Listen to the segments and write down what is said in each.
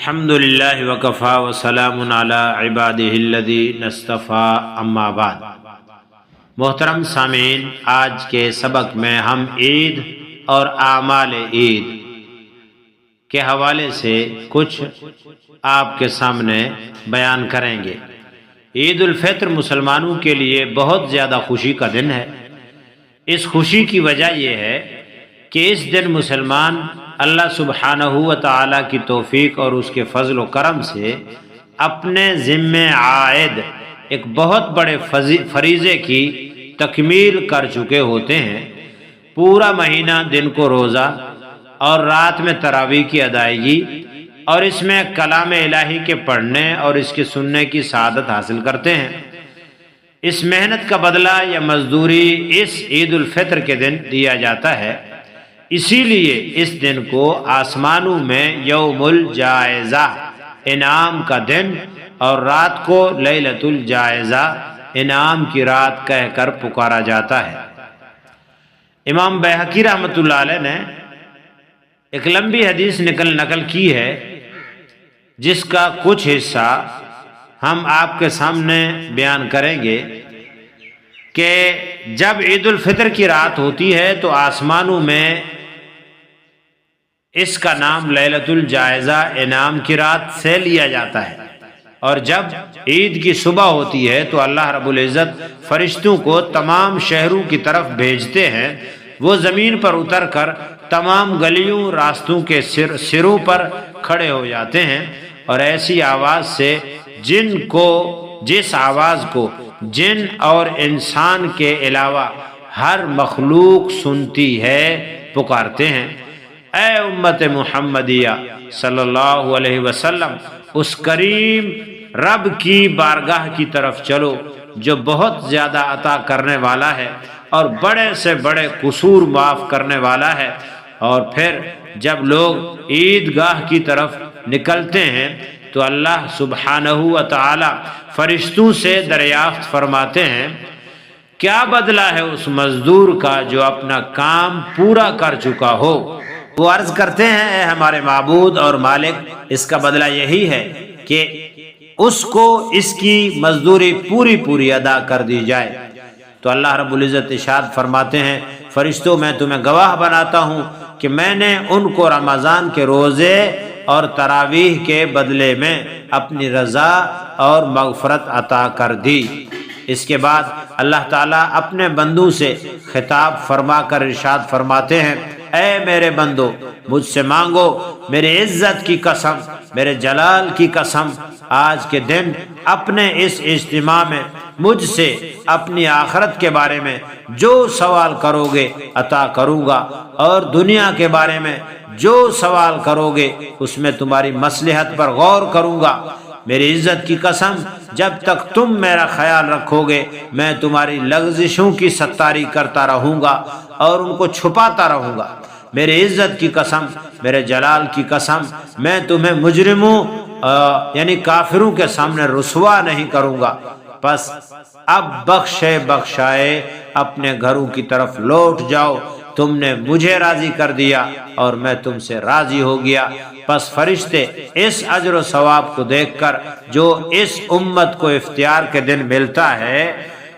الحمدللہ وکفا وسلام علی عبادہ الذین اصطفیٰ اما بعد۔ محترم سامعین، آج کے سبق میں ہم عید اور اعمال عید کے حوالے سے کچھ آپ کے سامنے بیان کریں گے۔ عید الفطر مسلمانوں کے لیے بہت زیادہ خوشی کا دن ہے۔ اس خوشی کی وجہ یہ ہے کہ اس دن مسلمان اللہ سبحانہ و تعالی کی توفیق اور اس کے فضل و کرم سے اپنے ذمے عائد ایک بہت بڑے فریضے کی تکمیل کر چکے ہوتے ہیں۔ پورا مہینہ دن کو روزہ اور رات میں تراویح کی ادائیگی اور اس میں کلام الہی کے پڑھنے اور اس کے سننے کی سعادت حاصل کرتے ہیں۔ اس محنت کا بدلہ یا مزدوری اس عید الفطر کے دن دیا جاتا ہے۔ اسی لیے اس دن کو آسمانوں میں یوم الجائزہ انعام کا دن اور رات کو لیلۃ الجائزہ انعام کی رات کہہ کر پکارا جاتا ہے۔ امام بیہقی رحمۃ اللہ علیہ نے ایک لمبی حدیث نقل کی ہے، جس کا کچھ حصہ ہم آپ کے سامنے بیان کریں گے کہ جب عید الفطر کی رات ہوتی ہے تو آسمانوں میں اس کا نام لیلۃ الجائزہ انعام کی رات سے لیا جاتا ہے، اور جب عید کی صبح ہوتی ہے تو اللہ رب العزت فرشتوں کو تمام شہروں کی طرف بھیجتے ہیں۔ وہ زمین پر اتر کر تمام گلیوں راستوں کے سروں پر کھڑے ہو جاتے ہیں، اور ایسی آواز سے جس آواز کو جن اور انسان کے علاوہ ہر مخلوق سنتی ہے، پکارتے ہیں، اے امت محمدیہ صلی اللہ علیہ وسلم، اس کریم رب کی بارگاہ کی طرف چلو جو بہت زیادہ عطا کرنے والا ہے اور بڑے سے بڑے قصور معاف کرنے والا ہے۔ اور پھر جب لوگ عید گاہ کی طرف نکلتے ہیں تو اللہ سبحانہ و تعالی فرشتوں سے دریافت فرماتے ہیں، کیا بدلہ ہے اس مزدور کا جو اپنا کام پورا کر چکا ہو؟ وہ عرض کرتے ہیں، اے ہمارے معبود اور مالک، اس کا بدلہ یہی ہے کہ اس کو اس کی مزدوری پوری ادا کر دی جائے۔ تو اللہ رب العزت ارشاد فرماتے ہیں، فرشتوں میں تمہیں گواہ بناتا ہوں کہ میں نے ان کو رمضان کے روزے اور تراویح کے بدلے میں اپنی رضا اور مغفرت عطا کر دی۔ اس کے بعد اللہ تعالیٰ اپنے بندوں سے خطاب فرما کر ارشاد فرماتے ہیں، اے میرے بندو، مجھ سے مانگو، میرے عزت کی قسم، میرے جلال کی قسم، آج کے دن اپنے اس اجتماع میں مجھ سے اپنی آخرت کے بارے میں جو سوال کرو گے عطا کروں گا، اور دنیا کے بارے میں جو سوال کرو گے اس میں تمہاری مصلحت پر غور کروں گا۔ میری عزت کی قسم، جب تک تم میرا خیال رکھو گے میں تمہاری لغزشوں کی ستاری کرتا رہوں گا اور ان کو چھپاتا رہوں گا۔ میری عزت کی قسم، میرے جلال کی قسم، میں تمہیں مجرموں یعنی کافروں کے سامنے رسوا نہیں کروں گا۔ پس اب بخشائے اپنے گھروں کی طرف لوٹ جاؤ، تم نے مجھے راضی کر دیا اور میں تم سے راضی ہو گیا۔ پس فرشتے اس اجر و ثواب کو دیکھ کر جو اس امت کو افطار کے دن ملتا ہے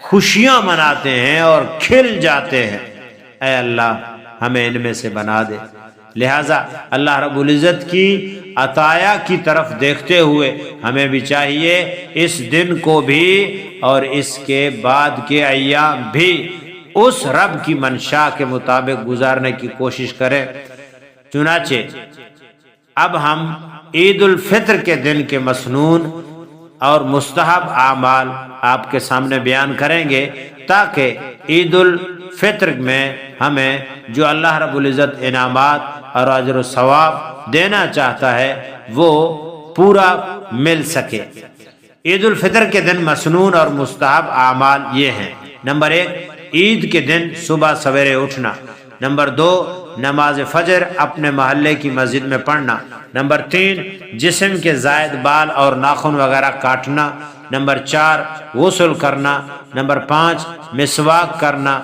خوشیاں مناتے ہیں اور کھل جاتے ہیں۔ اے اللہ، ہمیں ان میں سے بنا دے۔ لہذا اللہ رب العزت کی عطایا کی طرف دیکھتے ہوئے ہمیں بھی چاہیے اس دن کو بھی اور اس کے بعد کے ایام بھی اس رب کی منشا کے مطابق گزارنے کی کوشش کریں۔ چنانچہ اب ہم عید الفطر کے دن کے مسنون اور مستحب اعمال آپ کے سامنے بیان کریں گے، تاکہ عید الفطر میں ہمیں جو اللہ رب العزت انعامات اور اجر و ثواب دینا چاہتا ہے وہ پورا مل سکے۔ عید الفطر کے دن مسنون اور مستحب اعمال یہ ہیں: نمبر 1، عید کے دن صبح سویرے اٹھنا۔ نمبر 2، نماز فجر اپنے محلے کی مسجد میں پڑھنا۔ نمبر 3، جسم کے زائد بال اور ناخن وغیرہ کاٹنا۔ نمبر 4، غسل کرنا۔ نمبر 5، مسواک کرنا۔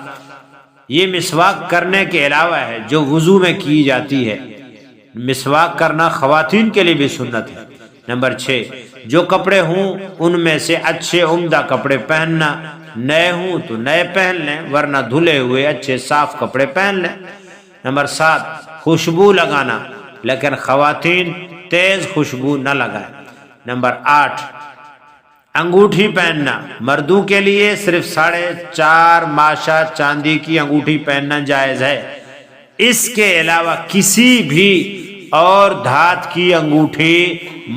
یہ مسواک کرنے کے علاوہ ہے جو وضو میں کی جاتی ہے۔ مسواک کرنا خواتین کے لیے بھی سنت ہے۔ نمبر 6، جو کپڑے ہوں ان میں سے اچھے عمدہ کپڑے پہننا، نئے ہوں تو نئے پہن لیں ورنہ دھلے ہوئے اچھے صاف کپڑے پہن لیں۔ نمبر 7، خوشبو لگانا، لیکن خواتین تیز خوشبو نہ لگائیں۔ نمبر 8، انگوٹھی پہننا، مردوں کے لیے صرف 4.5 ماشا چاندی کی انگوٹھی پہننا جائز ہے، اس کے علاوہ کسی بھی اور دھات کی انگوٹھی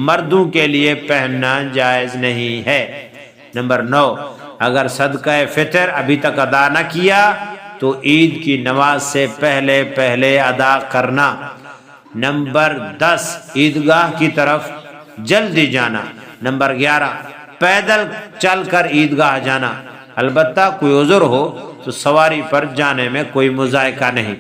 مردوں کے لیے پہننا جائز نہیں ہے۔ نمبر 9، اگر صدقہ فطر ابھی تک ادا نہ کیا تو عید کی نماز سے پہلے ادا کرنا۔ نمبر 10، عیدگاہ کی طرف جلدی جانا۔ نمبر 11، پیدل چل کر عیدگاہ جانا، البتہ کوئی عذر ہو تو سواری پر جانے میں کوئی مذائقہ نہیں۔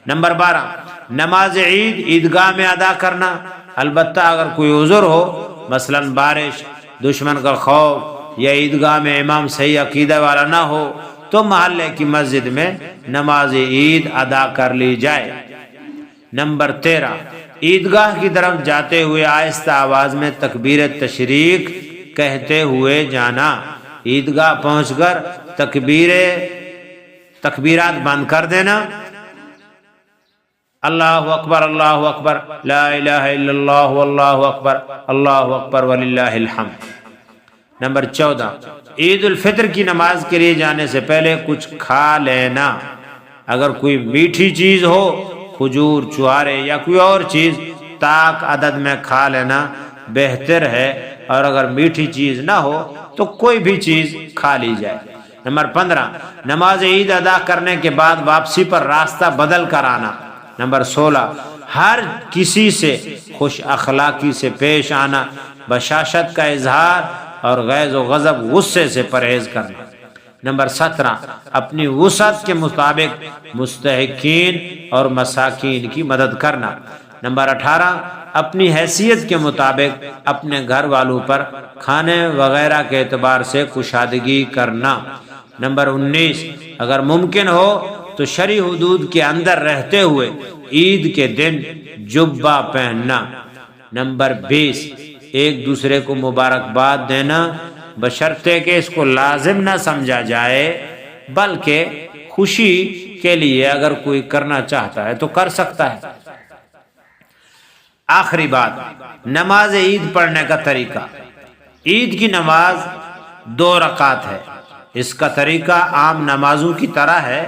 نمبر 12، نماز عید عیدگاہ میں ادا کرنا، البتہ اگر کوئی عذر ہو، مثلا بارش، دشمن کا خوف یا عیدگاہ میں امام صحیح عقیدہ والا نہ ہو تو محلے کی مسجد میں نماز عید ادا کر لی جائے۔ نمبر 13، عیدگاہ کی طرف جاتے ہوئے آہستہ آواز میں تکبیر تشریق کہتے ہوئے جانا، عیدگاہ پہنچ کر تکبیرات بند کر دینا، اللہ اکبر اللہ اکبر لا الہ الا اللہ واللہ اکبر اللہ اکبر وللہ الحمد۔ نمبر 14، عید الفطر کی نماز کے لیے جانے سے پہلے کچھ کھا لینا، اگر کوئی میٹھی چیز ہو، کھجور، چھہارے یا کوئی اور چیز، طاق عدد میں کھا لینا بہتر ہے، اور اگر میٹھی چیز نہ ہو تو کوئی بھی چیز کھا لی جائے۔ نمبر 15، نماز عید ادا کرنے کے بعد واپسی پر راستہ بدل کر آنا۔ نمبر 16، ہر کسی سے خوش اخلاقی سے پیش آنا، بشاشت کا اظہار اور غیظ و غضب غصے سے پرہیز کرنا۔ نمبر 17، اپنی وسعت کے مطابق مستحقین اور مساکین کی مدد کرنا۔ نمبر 18، اپنی حیثیت کے مطابق اپنے گھر والوں پر کھانے وغیرہ کے اعتبار سے کشادگی کرنا۔ نمبر 19، اگر ممکن ہو تو شرعی حدود کے اندر رہتے ہوئے عید کے دن جبہ پہننا۔ نمبر 20، ایک دوسرے کو مبارکباد دینا، بشرطے کہ اس کو لازم نہ سمجھا جائے، بلکہ خوشی کے لیے اگر کوئی کرنا چاہتا ہے تو کر سکتا ہے۔ آخری بات، نماز عید پڑھنے کا طریقہ۔ عید کی نماز 2 رکعت ہے، اس کا طریقہ عام نمازوں کی طرح ہے،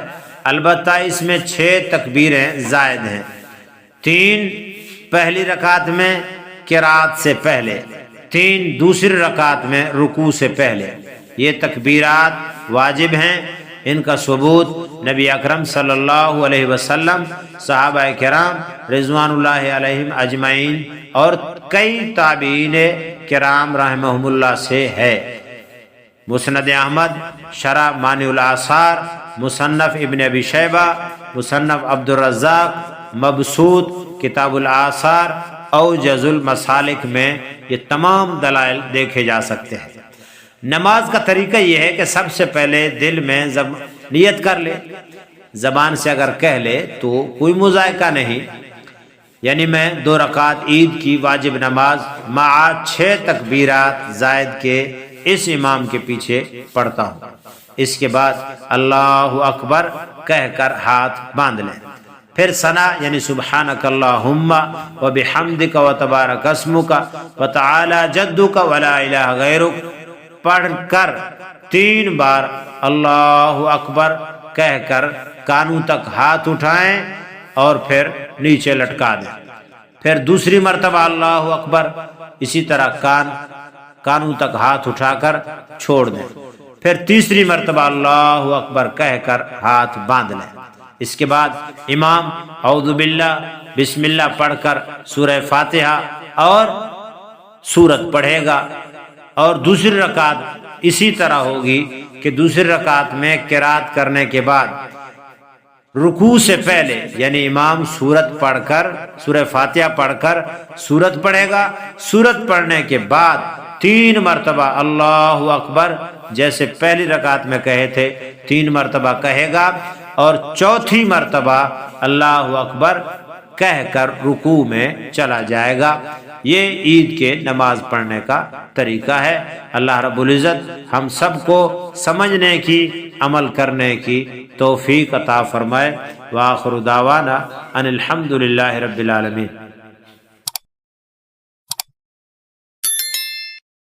البتہ اس میں 6 تکبیریں زائد ہیں۔ 3 پہلی رکعت میں قرات سے پہلے، 3 دوسری رکعت میں رکوع سے پہلے۔ یہ تکبیرات واجب ہیں، ان کا ثبوت نبی اکرم صلی اللہ علیہ وسلم، صحابہ کرام رضوان اللہ علیہم اجمعین اور کئی تابعین کرام رحمہم اللہ سے ہے۔ مسند احمد، شرح مانع الآثار، مصنف ابن ابی شیبہ، مصنف عبد الرزاق، مبسوط کتاب الآثار، اوجز المسالک میں یہ تمام دلائل دیکھے جا سکتے ہیں۔ نماز کا طریقہ یہ ہے کہ سب سے پہلے دل میں نیت کر لے، زبان سے اگر کہہ لے تو کوئی مذائقہ نہیں، یعنی میں 2 رکعت عید کی واجب نماز مع 6 تکبیرات زائد کے اس امام کے پیچھے پڑھتا ہوں۔ اس کے بعد اللہ اکبر کہہ کر ہاتھ باندھ لیں، پھر ثنا یعنی سبحانک اللہم و بحمدک و تبارک اسمک و تعالی جدک و لا الہ غیرک پڑھ کر 3 بار اللہ اکبر کہہ کر کانوں تک ہاتھ اٹھائیں اور پھر نیچے لٹکا دیں، پھر دوسری مرتبہ اللہ اکبر، اسی طرح کانوں تک ہاتھ اٹھا کر چھوڑ دیں، پھر تیسری مرتبہ اللہ اکبر کہہ کر ہاتھ باندھ لیں۔ اس کے بعد امام اعوذ باللہ بسم اللہ پڑھ کر سورہ فاتحہ اور سورت پڑھے گا، اور دوسری رکعت اسی طرح ہوگی کہ دوسری رکعت میں قرات کرنے کے بعد رکوع سے پہلے یعنی امام سورت پڑھ کر سورہ فاتحہ پڑھ کر سورت پڑھے گا، سورت پڑھنے کے بعد 3 مرتبہ اللہ اکبر جیسے پہلی رکعت میں کہے تھے 3 مرتبہ کہے گا، اور چوتھی مرتبہ اللہ اکبر کہہ کر رکوع میں چلا جائے گا۔ یہ عید کے نماز پڑھنے کا طریقہ ہے۔ اللہ رب العزت ہم سب کو سمجھنے کی، عمل کرنے کی توفیق عطا فرمائے۔ وآخر دعوانا ان الحمد للہ رب العالمین۔